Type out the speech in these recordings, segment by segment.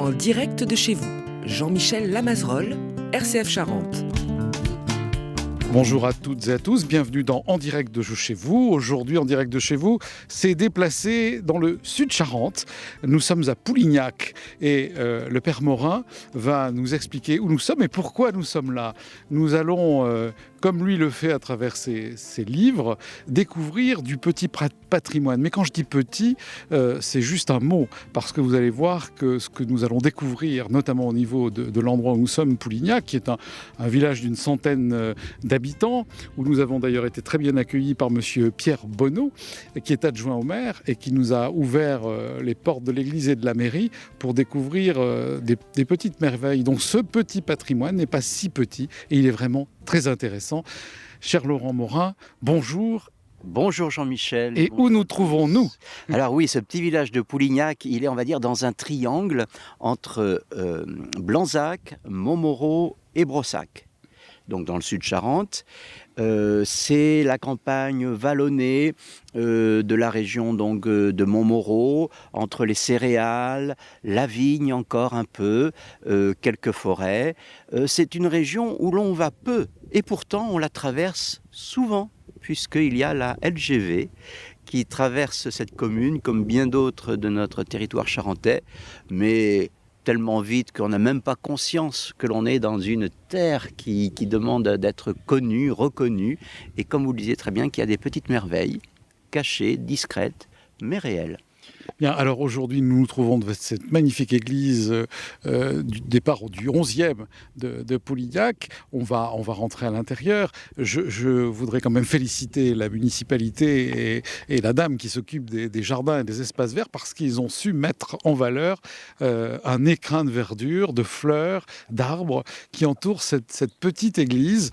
En direct de chez vous, Jean-Michel Lamazerolle, RCF Charente. Bonjour à toutes et à tous, bienvenue dans En direct de chez vous. Aujourd'hui, En direct de chez vous, c'est déplacé dans le sud Charente. Nous sommes à Poulignac et le Père Morin va nous expliquer où nous sommes et pourquoi nous sommes là. Nous allons, comme lui le fait à travers ses livres, découvrir du petit patrimoine. Mais quand je dis petit, c'est juste un mot, parce que vous allez voir que ce que nous allons découvrir, notamment au niveau de l'endroit où nous sommes, Poulignac, qui est un village d'une centaine d'habitants, où nous avons d'ailleurs été très bien accueillis par monsieur Pierre Bonneau, qui est adjoint au maire et qui nous a ouvert les portes de l'église et de la mairie pour découvrir des petites merveilles. Donc ce petit patrimoine n'est pas si petit et il est vraiment très intéressant. Cher Laurent Morin, bonjour. Bonjour Jean-Michel. Et bonjour. Où nous trouvons-nous ? Alors oui, ce petit village de Poulignac, il est, on va dire, dans un triangle entre Blanzac, Montmoreau et Brossac. Donc dans le sud Charente. C'est la campagne vallonnée de la région donc, de Montmoreau, entre les céréales, la vigne encore un peu, quelques forêts. C'est une région où l'on va peu et pourtant on la traverse souvent, puisqu'il y a la LGV qui traverse cette commune comme bien d'autres de notre territoire charentais, mais tellement vite qu'on n'a même pas conscience que l'on est dans une terre qui demande d'être connue, reconnue, et comme vous le disiez très bien, qu'il y a des petites merveilles, cachées, discrètes, mais réelles. Bien, alors aujourd'hui, nous nous trouvons devant cette magnifique église du départ du 11e de Poulignac. On va rentrer à l'intérieur. Je voudrais quand même féliciter la municipalité et la dame qui s'occupe des jardins et des espaces verts parce qu'ils ont su mettre en valeur un écrin de verdure, de fleurs, d'arbres qui entourent cette petite église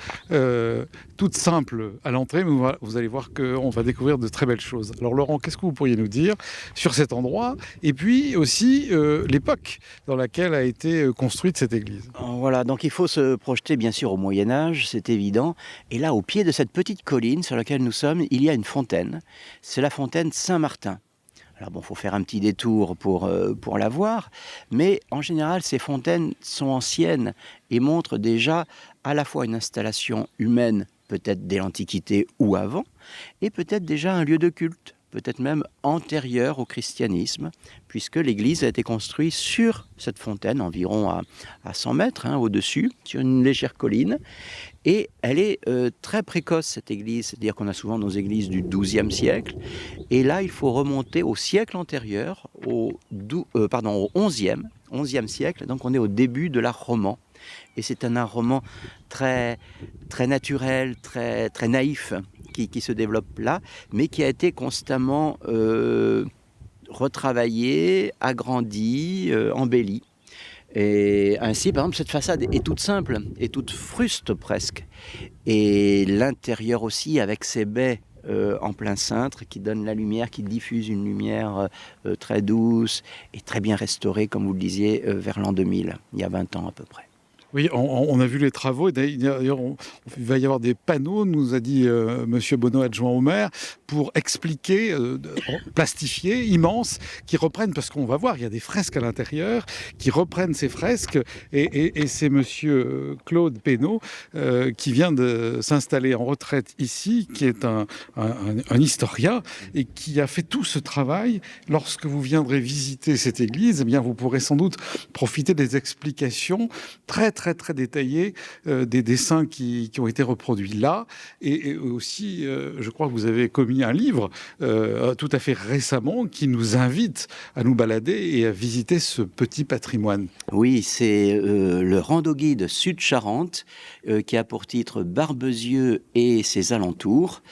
toute simple à l'entrée, mais vous allez voir qu'on va découvrir de très belles choses. Alors Laurent, qu'est-ce que vous pourriez nous dire sur cet endroit et puis aussi l'époque dans laquelle a été construite cette église? Voilà, donc il faut se projeter bien sûr au Moyen-Âge, c'est évident. Et là, au pied de cette petite colline sur laquelle nous sommes, il y a une fontaine. C'est la fontaine Saint-Martin. Alors bon, il faut faire un petit détour pour la voir, mais en général, ces fontaines sont anciennes et montrent déjà à la fois une installation humaine, peut-être dès l'Antiquité ou avant, et peut-être déjà un lieu de culte, peut-être même antérieur au christianisme, puisque l'église a été construite sur cette fontaine, environ à 100 mètres au-dessus, sur une légère colline. Et elle est très précoce, cette église, c'est-à-dire qu'on a souvent nos églises du XIIe siècle. Et là, il faut remonter au siècle antérieur, au XIe siècle, donc on est au début de l'art roman. Et c'est un art roman très, très naturel, très, très naïf, qui se développe là, mais qui a été constamment retravaillé, agrandi, embelli. Et ainsi, par exemple, cette façade est toute simple et toute fruste presque. Et l'intérieur aussi, avec ses baies en plein cintre, qui donnent la lumière, qui diffusent une lumière très douce et très bien restaurée, comme vous le disiez, vers l'an 2000, il y a 20 ans à peu près. Oui, on a vu les travaux. D'ailleurs, il va y avoir des panneaux, nous a dit monsieur Bonneau, adjoint au maire, pour expliquer, plastifiés, immenses, qui reprennent, parce qu'on va voir, il y a des fresques à l'intérieur, qui reprennent ces fresques. Et c'est monsieur Claude Pénaud qui vient de s'installer en retraite ici, qui est un historien, et qui a fait tout ce travail. Lorsque vous viendrez visiter cette église, eh bien, vous pourrez sans doute profiter des explications très détaillés des dessins qui ont été reproduits là. Et aussi, je crois que vous avez commis un livre tout à fait récemment qui nous invite à nous balader et à visiter ce petit patrimoine. Oui, c'est le rando-guide Sud-Charente qui a pour titre Barbezieux et ses alentours.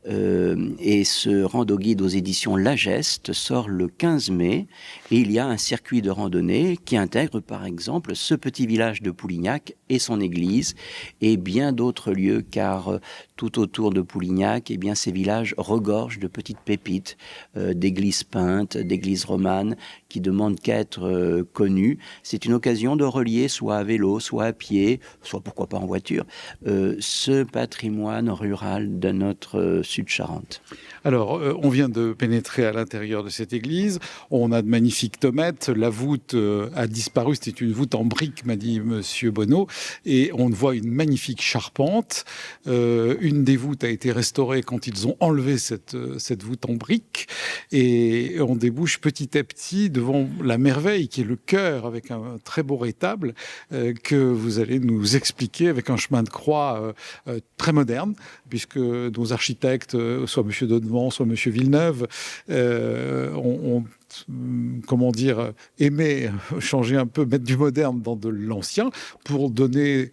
Et ce rando-guide aux éditions La Geste sort le 15 mai. Et il y a un circuit de randonnée qui intègre par exemple ce petit village de Poulignac et son église et bien d'autres lieux, car tout autour de Poulignac, eh bien, ces villages regorgent de petites pépites, d'églises peintes, d'églises romanes, qui demandent qu'à être connues. C'est une occasion de relier, soit à vélo, soit à pied, soit pourquoi pas en voiture, ce patrimoine rural de notre Sud-Charente. Alors, on vient de pénétrer à l'intérieur de cette église. On a de magnifiques tomettes. La voûte a disparu. C'était une voûte en briques, m'a dit Monsieur Bonneau. Et on voit une magnifique charpente. Une des voûtes a été restaurée quand ils ont enlevé cette voûte en briques. Et on débouche petit à petit devant la merveille qui est le chœur, avec un très beau rétable que vous allez nous expliquer avec un chemin de croix très moderne, puisque nos architectes, soit Monsieur Donnevant, soit Monsieur Villeneuve, ont comment dire, aimé changer un peu, mettre du moderne dans de l'ancien pour donner,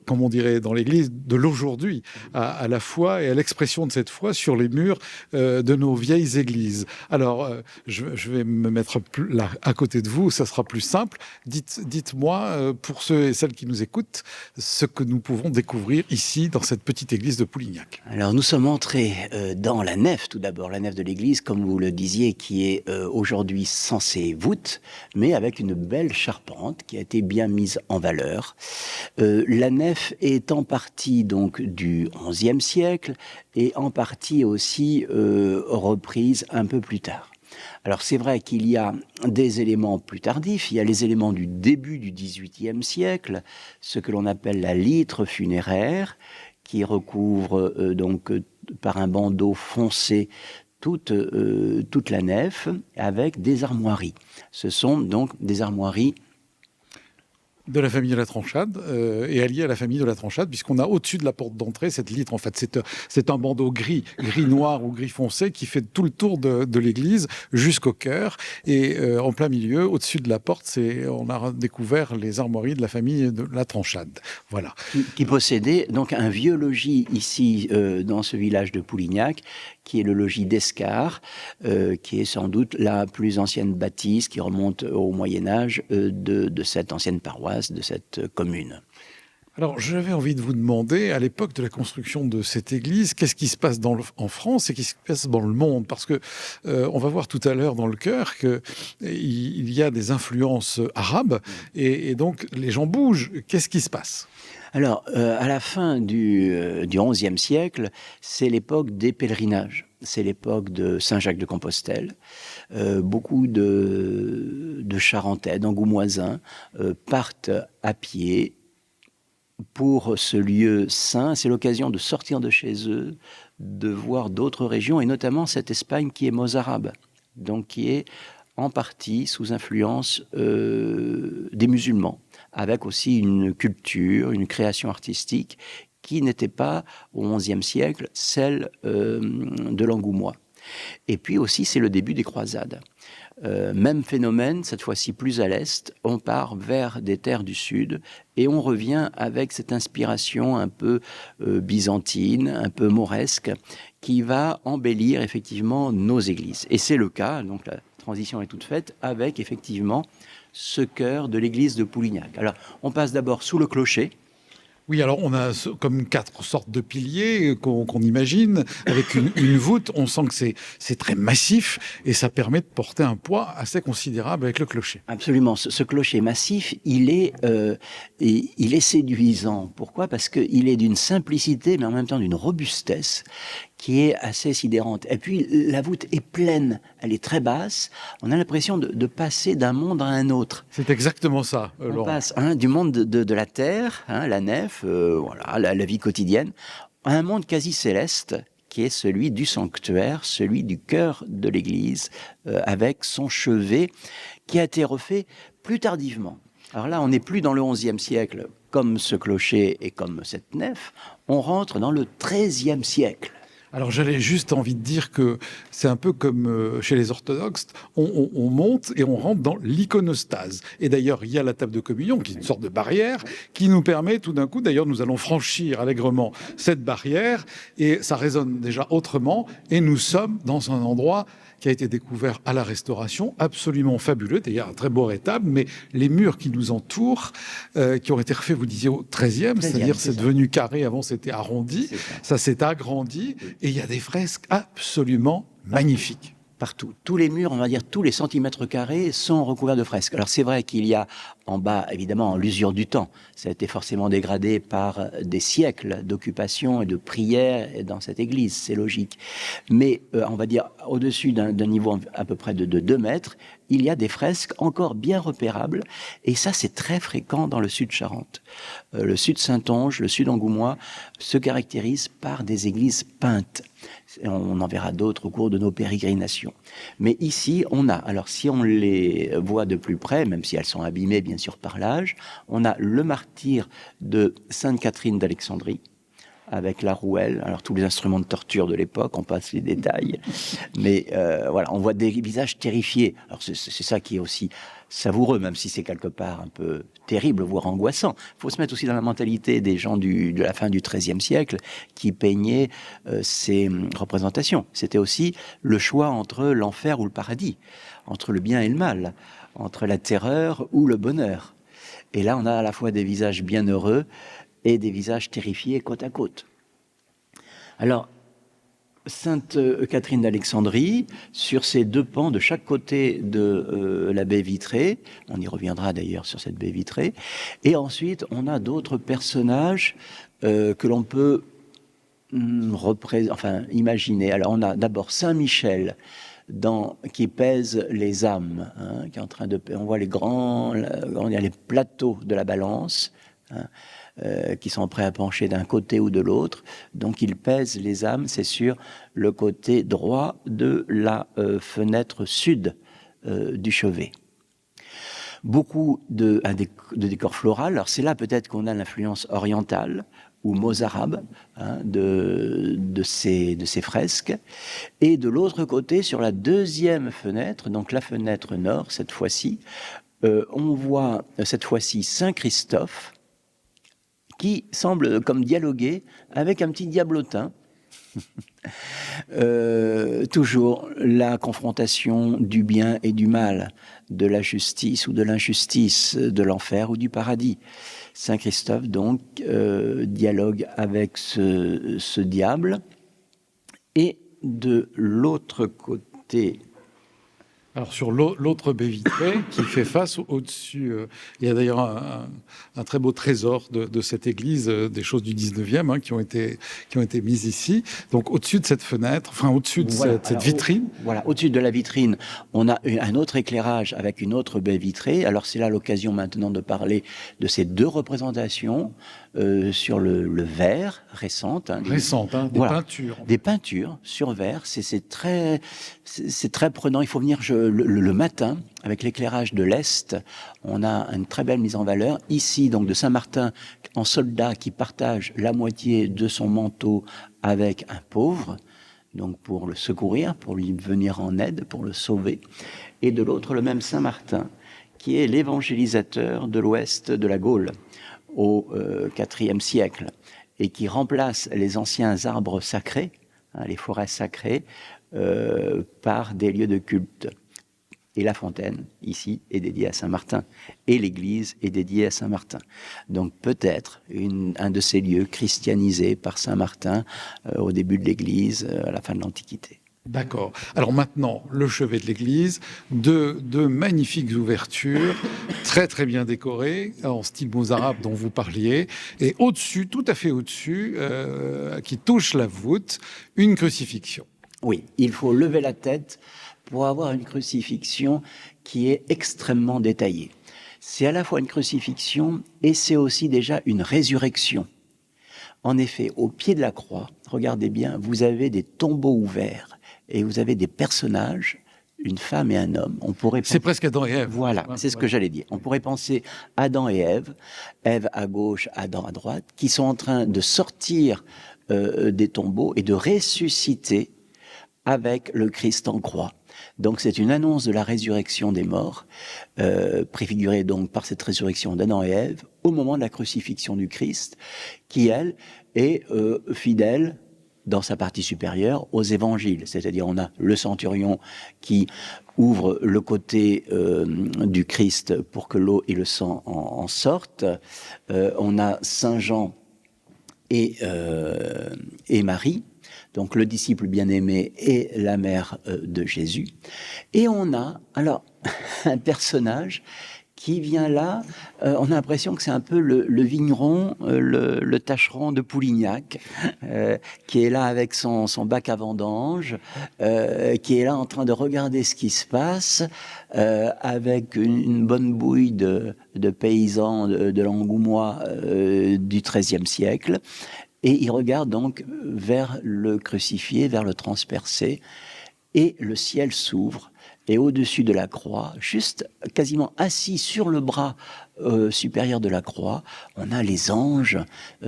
comme on dirait dans l'Église, de l'aujourd'hui à la foi et à l'expression de cette foi sur les murs de nos vieilles églises. Alors, je vais me mettre là à côté de vous, ça sera plus simple. Dites-moi, pour ceux et celles qui nous écoutent, ce que nous pouvons découvrir ici, dans cette petite église de Poulignac. Alors, nous sommes entrés dans la nef, tout d'abord, la nef de l'église, comme vous le disiez, qui est aujourd'hui sans ses voûtes, mais avec une belle charpente qui a été bien mise en valeur. La nef est en partie donc du XIe siècle et en partie aussi reprise un peu plus tard. Alors c'est vrai qu'il y a des éléments plus tardifs, il y a les éléments du début du XVIIIe siècle, ce que l'on appelle la litre funéraire, qui recouvre donc par un bandeau foncé toute la nef avec des armoiries. Ce sont donc des armoiries de la famille de la Tranchade et alliée à la famille de la Tranchade, puisqu'on a au-dessus de la porte d'entrée cette litre. En fait, c'est un bandeau gris noir ou gris foncé qui fait tout le tour de l'église jusqu'au chœur. Et en plein milieu, au-dessus de la porte, on a découvert les armoiries de la famille de la Tranchade. Voilà. Qui possédait donc un vieux logis ici dans ce village de Poulignac, qui est le logis d'Escar, qui est sans doute la plus ancienne bâtisse qui remonte au Moyen-Âge de cette ancienne paroisse, de cette commune. Alors, j'avais envie de vous demander, à l'époque de la construction de cette église, qu'est-ce qui se passe en France et qu'est-ce qui se passe dans le monde ? Parce que on va voir tout à l'heure dans le chœur qu'il y a des influences arabes et donc les gens bougent. Qu'est-ce qui se passe ? Alors, à la fin du XIe siècle, c'est l'époque des pèlerinages. C'est l'époque de Saint-Jacques-de-Compostelle. Beaucoup de Charentais, d'Angoumoisins partent à pied pour ce lieu saint. C'est l'occasion de sortir de chez eux, de voir d'autres régions, et notamment cette Espagne qui est mozarabe, donc qui est en partie sous influence des musulmans, avec aussi une culture, une création artistique qui n'était pas au XIe siècle celle de l'Angoumois. Et puis aussi, c'est le début des croisades. Même phénomène, cette fois-ci plus à l'est, on part vers des terres du sud et on revient avec cette inspiration un peu byzantine, un peu mauresque, qui va embellir effectivement nos églises. Et c'est le cas, donc la transition est toute faite, avec effectivement ce chœur de l'église de Poulignac. Alors, on passe d'abord sous le clocher. Oui, alors on a comme 4 sortes de piliers qu'on imagine, avec une voûte. On sent que c'est très massif et ça permet de porter un poids assez considérable avec le clocher. Absolument. Ce clocher massif, il est séduisant. Pourquoi ? Parce qu'il est d'une simplicité, mais en même temps d'une robustesse qui est assez sidérante. Et puis, la voûte est pleine, elle est très basse. On a l'impression de passer d'un monde à un autre. C'est exactement ça, Laurent. On passe du monde de la terre, la nef, voilà, la vie quotidienne, à un monde quasi céleste, qui est celui du sanctuaire, celui du cœur de l'église, avec son chevet, qui a été refait plus tardivement. Alors là, on n'est plus dans le XIe siècle, comme ce clocher et comme cette nef, on rentre dans le XIIIe siècle. Alors j'avais juste envie de dire que c'est un peu comme chez les orthodoxes, on monte et on rentre dans l'iconostase. Et d'ailleurs, il y a la table de communion, qui est une sorte de barrière, qui nous permet tout d'un coup, d'ailleurs nous allons franchir allègrement cette barrière, et ça résonne déjà autrement, et nous sommes dans un endroit qui a été découvert à la Restauration, absolument fabuleux, d'ailleurs un très beau rétable, mais les murs qui nous entourent, qui ont été refaits, vous disiez, au XIIIe, c'est-à-dire c'est devenu carré, avant c'était arrondi, ça s'est agrandi, et il y a des fresques absolument magnifiques. Partout. Tous les murs, on va dire tous les centimètres carrés sont recouverts de fresques. Alors c'est vrai qu'il y a en bas, évidemment, l'usure du temps. Ça a été forcément dégradé par des siècles d'occupation et de prière dans cette église, c'est logique. Mais on va dire au-dessus d'un niveau à peu près de 2 mètres, il y a des fresques encore bien repérables. Et ça, c'est très fréquent dans le sud Charente. Le sud Saintonge, le sud Angoumois se caractérise par des églises peintes. On en verra d'autres au cours de nos pérégrinations. Mais ici, on a, alors si on les voit de plus près, même si elles sont abîmées bien sûr par l'âge, on a le martyre de Sainte Catherine d'Alexandrie, avec la rouelle, alors tous les instruments de torture de l'époque, on passe les détails, mais voilà, on voit des visages terrifiés. Alors c'est ça qui est aussi savoureux, même si c'est quelque part un peu terrible, voire angoissant. Il faut se mettre aussi dans la mentalité des gens de la fin du XIIIe siècle qui peignaient ces représentations. C'était aussi le choix entre l'enfer ou le paradis, entre le bien et le mal, entre la terreur ou le bonheur. Et là, on a à la fois des visages bienheureux et des visages terrifiés côte à côte. Alors, Sainte Catherine d'Alexandrie, sur ces 2 pans de chaque côté de la baie vitrée, on y reviendra d'ailleurs sur cette baie vitrée, et ensuite on a d'autres personnages que l'on peut imaginer. Alors on a d'abord Saint Michel, qui pèse les âmes, hein, qui est en train de, on voit les plateaux de la balance, hein, qui sont prêts à pencher d'un côté ou de l'autre. Donc il pèse les âmes, c'est sur le côté droit de la fenêtre sud du chevet. Beaucoup de décors floraux. Alors c'est là peut-être qu'on a l'influence orientale ou mozarabe, hein, de ces fresques. Et de l'autre côté, sur la 2e fenêtre, donc la fenêtre nord cette fois-ci, on voit cette fois-ci Saint Christophe, qui semble comme dialoguer avec un petit diablotin. Toujours la confrontation du bien et du mal, de la justice ou de l'injustice, de l'enfer ou du paradis. Saint Christophe, donc, dialogue avec ce diable. Et de l'autre côté... Alors sur l'autre baie vitrée qui fait face au-dessus, il y a d'ailleurs un très beau trésor de cette église, des choses du 19e, hein, qui ont été mises ici. Donc au-dessus de cette fenêtre, enfin au-dessus de cette vitrine. Au-dessus de la vitrine, on a un autre éclairage avec une autre baie vitrée. Alors c'est là l'occasion maintenant de parler de ces 2 représentations sur le verre récente. Hein, peintures. Des peintures sur verre, c'est très prenant. Il faut venir le matin, avec l'éclairage de l'Est, on a une très belle mise en valeur. Ici, donc, de Saint-Martin, en soldat qui partage la moitié de son manteau avec un pauvre, donc pour le secourir, pour lui venir en aide, pour le sauver. Et de l'autre, le même Saint-Martin, qui est l'évangélisateur de l'Ouest de la Gaule, au IVe siècle, et qui remplace les anciens arbres sacrés, hein, les forêts sacrées, par des lieux de culte. Et la fontaine, ici, est dédiée à Saint-Martin. Et l'église est dédiée à Saint-Martin. Donc peut-être un de ces lieux christianisés par Saint-Martin au début de l'église, à la fin de l'Antiquité. D'accord. Alors maintenant, le chevet de l'église, deux magnifiques ouvertures, très très bien décorées, en style mozarabe dont vous parliez, et au-dessus, tout à fait au-dessus, qui touche la voûte, une crucifixion. Oui, il faut lever la tête pour avoir une crucifixion qui est extrêmement détaillée. C'est à la fois une crucifixion et c'est aussi déjà une résurrection. En effet, au pied de la croix, regardez bien, vous avez des tombeaux ouverts et vous avez des personnages, une femme et un homme. C'est presque Adam et Ève. Voilà, c'est ce que j'allais dire. On pourrait penser Adam et Ève, Ève à gauche, Adam à droite, qui sont en train de sortir des tombeaux et de ressusciter avec le Christ en croix. Donc c'est une annonce de la résurrection des morts, préfigurée donc par cette résurrection d'Adam et Ève au moment de la crucifixion du Christ, qui elle est fidèle dans sa partie supérieure aux évangiles. C'est-à-dire on a le centurion qui ouvre le côté du Christ pour que l'eau et le sang en sortent. On a Saint Jean et Marie, donc le disciple bien-aimé et la mère de Jésus. Et on a alors un personnage qui vient là, on a l'impression que c'est un peu le vigneron, le tâcheron de Poulignac, qui est là avec son bac à vendange, qui est là en train de regarder ce qui se passe, avec une bonne bouille de paysans de l'Angoumois du XIIIe siècle. Et il regarde donc vers le crucifié, vers le transpercé, et le ciel s'ouvre. Et au-dessus de la croix, juste quasiment assis sur le bras supérieur de la croix, on a les anges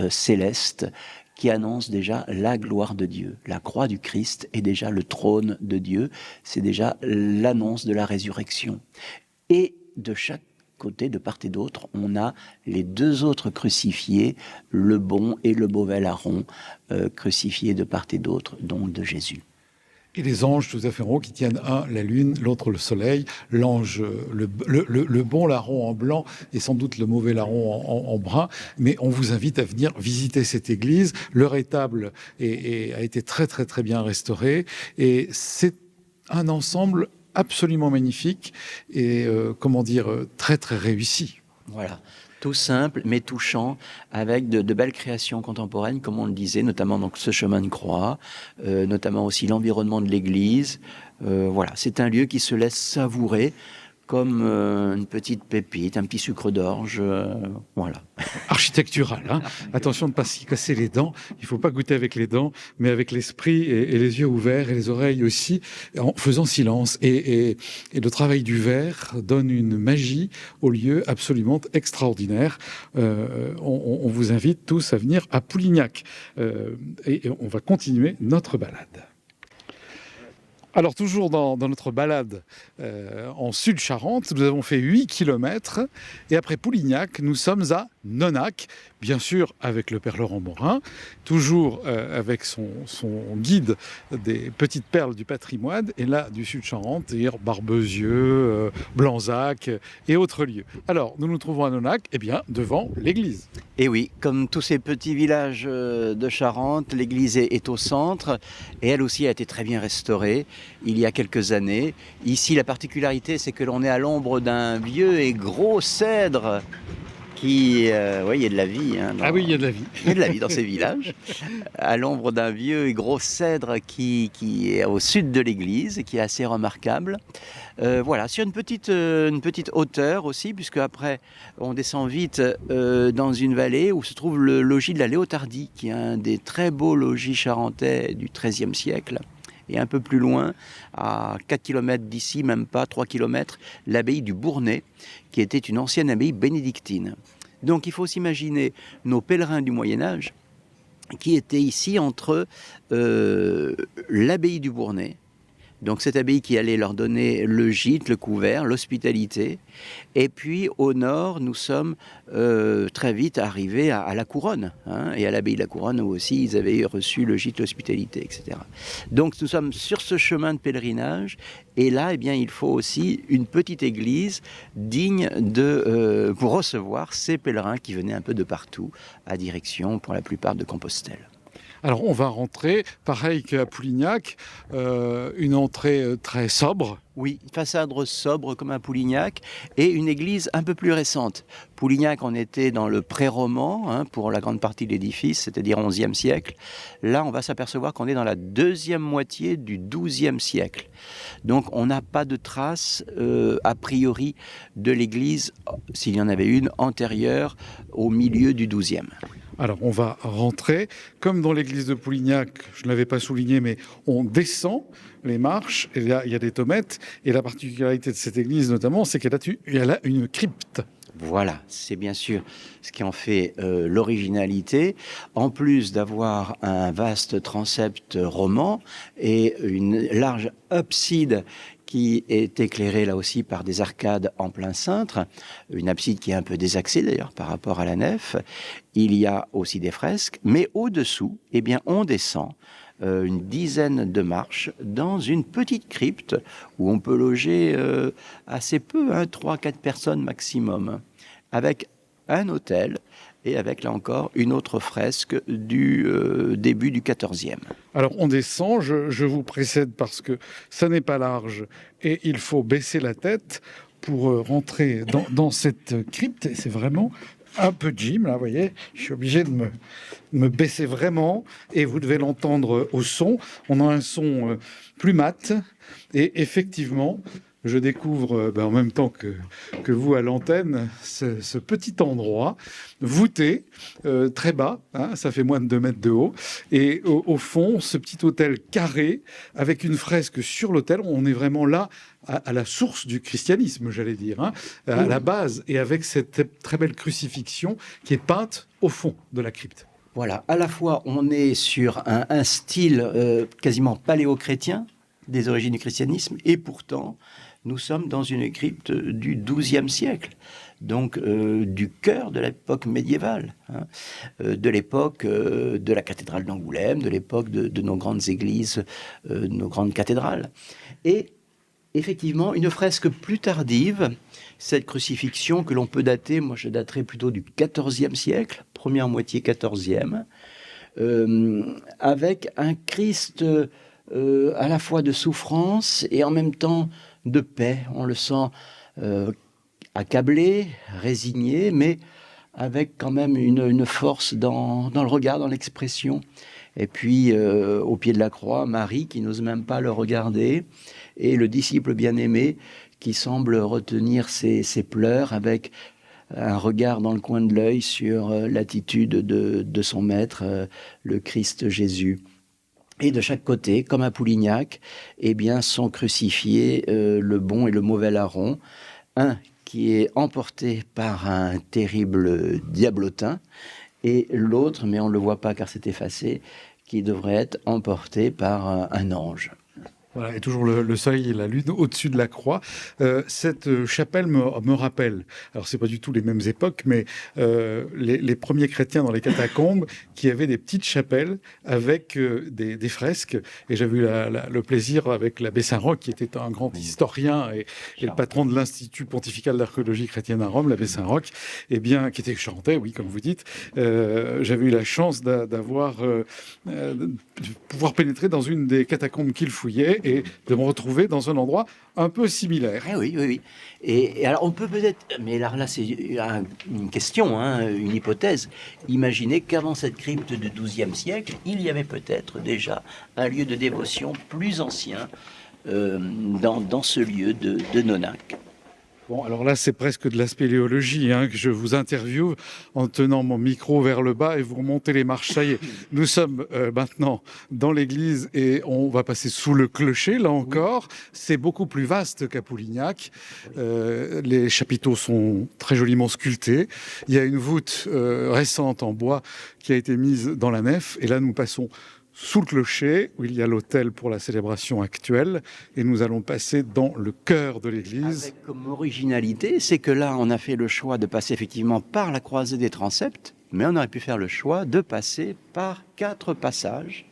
célestes qui annoncent déjà la gloire de Dieu. La croix du Christ est déjà le trône de Dieu, c'est déjà l'annonce de la résurrection. Et de chaque côté, de part et d'autre, on a les deux autres crucifiés, le bon et le mauvais larron, crucifiés de part et d'autre, donc de Jésus. Et les anges tout à fait ronds qui tiennent un la lune, l'autre le soleil. L'ange, le bon larron en blanc et sans doute le mauvais larron en brun. Mais on vous invite à venir visiter cette église. Le rétable a été très très très bien restauré et c'est un ensemble absolument magnifique et très très réussi. Voilà. Tout simple, mais touchant, avec de belles créations contemporaines, comme on le disait, notamment donc ce chemin de croix, notamment aussi l'environnement de l'église. Voilà, c'est un lieu qui se laisse savourer comme une petite pépite, un petit sucre d'orge, voilà. Architectural, hein. Attention de ne pas s'y casser les dents. Il ne faut pas goûter avec les dents, mais avec l'esprit et les yeux ouverts et les oreilles aussi, en faisant silence. Et le travail du verre donne une magie au lieu absolument extraordinaire. On vous invite tous à venir à Poulignac. Et on va continuer notre balade. Alors, toujours dans notre balade en Sud-Charente, nous avons fait 8 kilomètres. Et après Poulignac, nous sommes à Nonac, bien sûr avec le père Laurent Morin, toujours avec son guide des petites perles du patrimoine, et là du Sud-Charente, c'est-à-dire Barbezieux, Blanzac et autres lieux. Alors, nous nous trouvons à Nonac, devant l'église. Et oui, comme tous ces petits villages de Charente, l'église est au centre, et elle aussi a été très bien restaurée il y a quelques années. Ici, la particularité, c'est que l'on est à l'ombre d'un vieux et gros cèdre qui... il y a de la vie. Hein, oui, il y a de la vie. Il y a de la vie dans ces villages. À l'ombre d'un vieux et gros cèdre qui est au sud de l'église, et qui est assez remarquable. Voilà, sur une petite hauteur aussi, puisque après, on descend vite dans une vallée où se trouve le logis de la Léotardie, qui est un des très beaux logis charentais du XIIIe siècle. Et un peu plus loin, à 4 km d'ici, même pas 3 km, l'abbaye du Bournay, qui était une ancienne abbaye bénédictine. Donc il faut s'imaginer nos pèlerins du Moyen-Âge qui étaient ici entre l'abbaye du Bournay, donc cette abbaye qui allait leur donner le gîte, le couvert, l'hospitalité. Et puis au nord, nous sommes très vite arrivés à la Couronne, hein, et à l'abbaye de la Couronne où aussi ils avaient reçu le gîte, l'hospitalité, etc. Donc nous sommes sur ce chemin de pèlerinage, et là, il faut aussi une petite église digne pour recevoir ces pèlerins qui venaient un peu de partout, à direction pour la plupart de Compostelle. Alors, on va rentrer, pareil qu'à Poulignac, une entrée très sobre. Oui, façade sobre comme à Poulignac, et une église un peu plus récente. Poulignac, on était dans le pré-roman, hein, pour la grande partie de l'édifice, c'est-à-dire 11e siècle. Là, on va s'apercevoir qu'on est dans la deuxième moitié du 12e siècle. Donc, on n'a pas de traces, a priori, de l'église, s'il y en avait une, antérieure au milieu du 12e. Alors, on va rentrer, comme dans l'église de Poulignac, je ne l'avais pas souligné, mais on descend les marches, et là, il y a des tomettes, et la particularité de cette église, notamment, c'est qu'elle a une crypte. Voilà, c'est bien sûr ce qui en fait l'originalité. En plus d'avoir un vaste transept roman et une large abside qui est éclairée là aussi par des arcades en plein cintre, une abside qui est un peu désaxée d'ailleurs par rapport à la nef. Il y a aussi des fresques, mais au-dessous, on descend une dizaine de marches dans une petite crypte où on peut loger assez peu, 3-4 personnes maximum, avec un autel et avec, là encore, une autre fresque du début du XIVe. Alors on descend, je vous précède parce que ça n'est pas large et il faut baisser la tête pour rentrer dans cette crypte. C'est vraiment un peu gym, là, vous voyez. Je suis obligé de me baisser vraiment et vous devez l'entendre au son. On a un son plus mat et effectivement, je découvre en même temps que vous à l'antenne ce petit endroit voûté, très bas, hein, ça fait moins de 2 mètres de haut, et au fond, ce petit hôtel carré avec une fresque sur l'hôtel. On est vraiment là à la source du christianisme, j'allais dire, hein, à la base, et avec cette très belle crucifixion qui est peinte au fond de la crypte. Voilà, à la fois on est sur un style quasiment paléo-chrétien des origines du christianisme, et pourtant nous sommes dans une crypte du XIIe siècle, donc du cœur de l'époque médiévale, hein, de l'époque de la cathédrale d'Angoulême, de l'époque de nos grandes églises, de nos grandes cathédrales. Et effectivement, une fresque plus tardive, cette crucifixion que l'on peut dater, moi je daterais plutôt du XIVe siècle, première moitié XIVe, avec un Christ à la fois de souffrance et en même temps de paix. On le sent accablé, résigné, mais avec quand même une force dans le regard, dans l'expression. Et puis, au pied de la croix, Marie qui n'ose même pas le regarder, et le disciple bien-aimé qui semble retenir ses pleurs avec un regard dans le coin de l'œil sur l'attitude de son maître, le Christ Jésus. Et de chaque côté, comme à Poulignac, eh bien, sont crucifiés le bon et le mauvais larron. Un qui est emporté par un terrible diablotin, et l'autre, mais on ne le voit pas car c'est effacé, qui devrait être emporté par un ange. Voilà, et toujours le soleil et la lune au-dessus de la croix. Cette chapelle me rappelle, alors c'est pas du tout les mêmes époques, mais les premiers chrétiens dans les catacombes qui avaient des petites chapelles avec des fresques. Et j'avais eu le plaisir avec l'abbé Saint-Roch, qui était un grand historien et le patron de l'Institut pontifical d'archéologie chrétienne à Rome, l'abbé Saint-Roch, eh bien, qui était charentais, oui, comme vous dites. J'avais eu la chance d'avoir de pouvoir pénétrer dans une des catacombes qu'il fouillait et de me retrouver dans un endroit un peu similaire. Oui. Et alors, on peut peut-être... Mais là c'est une question, hein, une hypothèse. Imaginez qu'avant cette crypte du XIIe siècle, il y avait peut-être déjà un lieu de dévotion plus ancien dans ce lieu de Nonac. Bon, alors là, c'est presque de la spéléologie, hein, que je vous interviewe en tenant mon micro vers le bas et vous remontez les marches. Ça y est, nous sommes maintenant dans l'église et on va passer sous le clocher, là encore. C'est beaucoup plus vaste qu'à Poulignac. Les chapiteaux sont très joliment sculptés. Il y a une voûte récente en bois qui a été mise dans la nef. Et là, nous passons sous le clocher, où il y a l'autel pour la célébration actuelle, et nous allons passer dans le cœur de l'église. Avec comme originalité, c'est que là, on a fait le choix de passer effectivement par la croisée des transepts, mais on aurait pu faire le choix de passer par 4 passages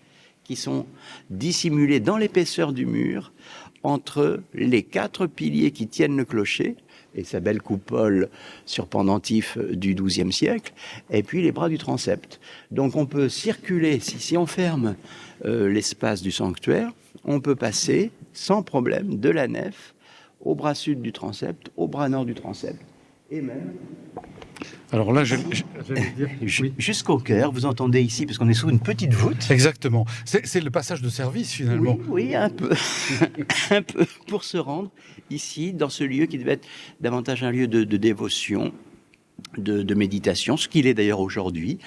qui sont dissimulés dans l'épaisseur du mur, entre les 4 piliers qui tiennent le clocher, et sa belle coupole sur pendentif du XIIe siècle, et puis les bras du transept. Donc on peut circuler, si on ferme l'espace du sanctuaire, on peut passer sans problème de la nef au bras sud du transept, au bras nord du transept, et même... Alors là, j'allais dire... Oui. Jusqu'au chœur, vous entendez ici, parce qu'on est sous une petite voûte. Exactement. C'est le passage de service, finalement. Oui, un peu. Un peu, pour se rendre ici, dans ce lieu qui devait être davantage un lieu de dévotion, de méditation, ce qu'il est d'ailleurs aujourd'hui,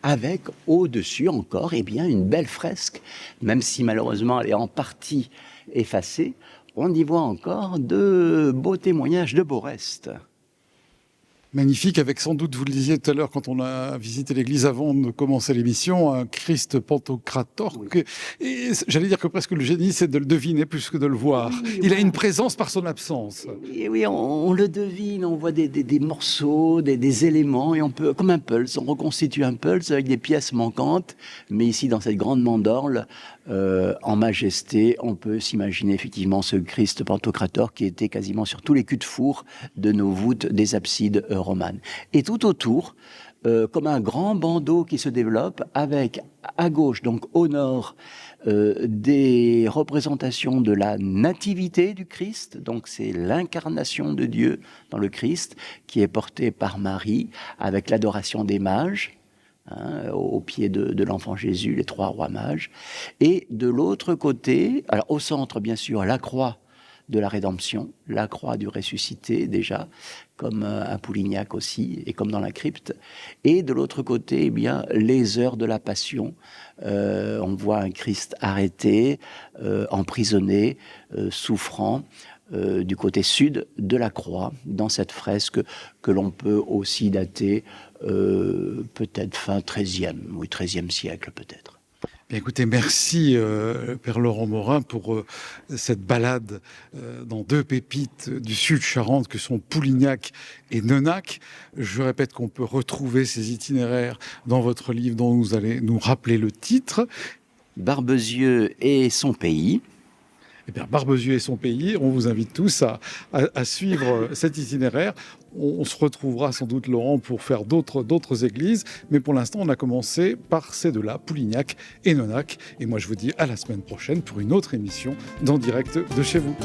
avec au-dessus encore une belle fresque, même si malheureusement elle est en partie effacée, on y voit encore de beaux témoignages de beaux restes. Magnifique, avec sans doute, vous le disiez tout à l'heure quand on a visité l'église avant de commencer l'émission, un Christ Pantocrator. Oui. Et j'allais dire que presque le génie, c'est de le deviner plus que de le voir. Oui, Il a voilà. une présence par son absence. Et oui, on le devine, on voit des morceaux, des éléments, et on peut, comme un pulse, on reconstitue un pulse avec des pièces manquantes, mais ici, dans cette grande mandorle, en majesté, on peut s'imaginer effectivement ce Christ Pantocrator qui était quasiment sur tous les culs de four de nos voûtes des absides romanes. Et tout autour, comme un grand bandeau qui se développe, avec à gauche, donc au nord, des représentations de la nativité du Christ, donc c'est l'incarnation de Dieu dans le Christ, qui est portée par Marie, avec l'adoration des mages, au pied de l'enfant Jésus, les 3 rois mages. Et de l'autre côté, alors au centre, bien sûr, la croix de la rédemption, la croix du ressuscité déjà, comme à Poulignac aussi, et comme dans la crypte. Et de l'autre côté, eh bien, les heures de la passion. On voit un Christ arrêté, emprisonné, souffrant, du côté sud de la croix, dans cette fresque que l'on peut aussi dater peut-être fin 13e, oui, 13e siècle peut-être. Bien, écoutez, merci Père Laurent Morin pour cette balade dans 2 pépites du sud Charente que sont Poulignac et Nenac. Je répète qu'on peut retrouver ces itinéraires dans votre livre dont vous allez nous rappeler le titre. Barbezieux et son pays. Eh bien, Barbezieux et son pays, on vous invite tous à suivre cet itinéraire. On se retrouvera sans doute, Laurent, pour faire d'autres églises. Mais pour l'instant, on a commencé par ces 2-là, Poulignac et Nenac. Et moi, je vous dis à la semaine prochaine pour une autre émission d'En Direct de chez vous.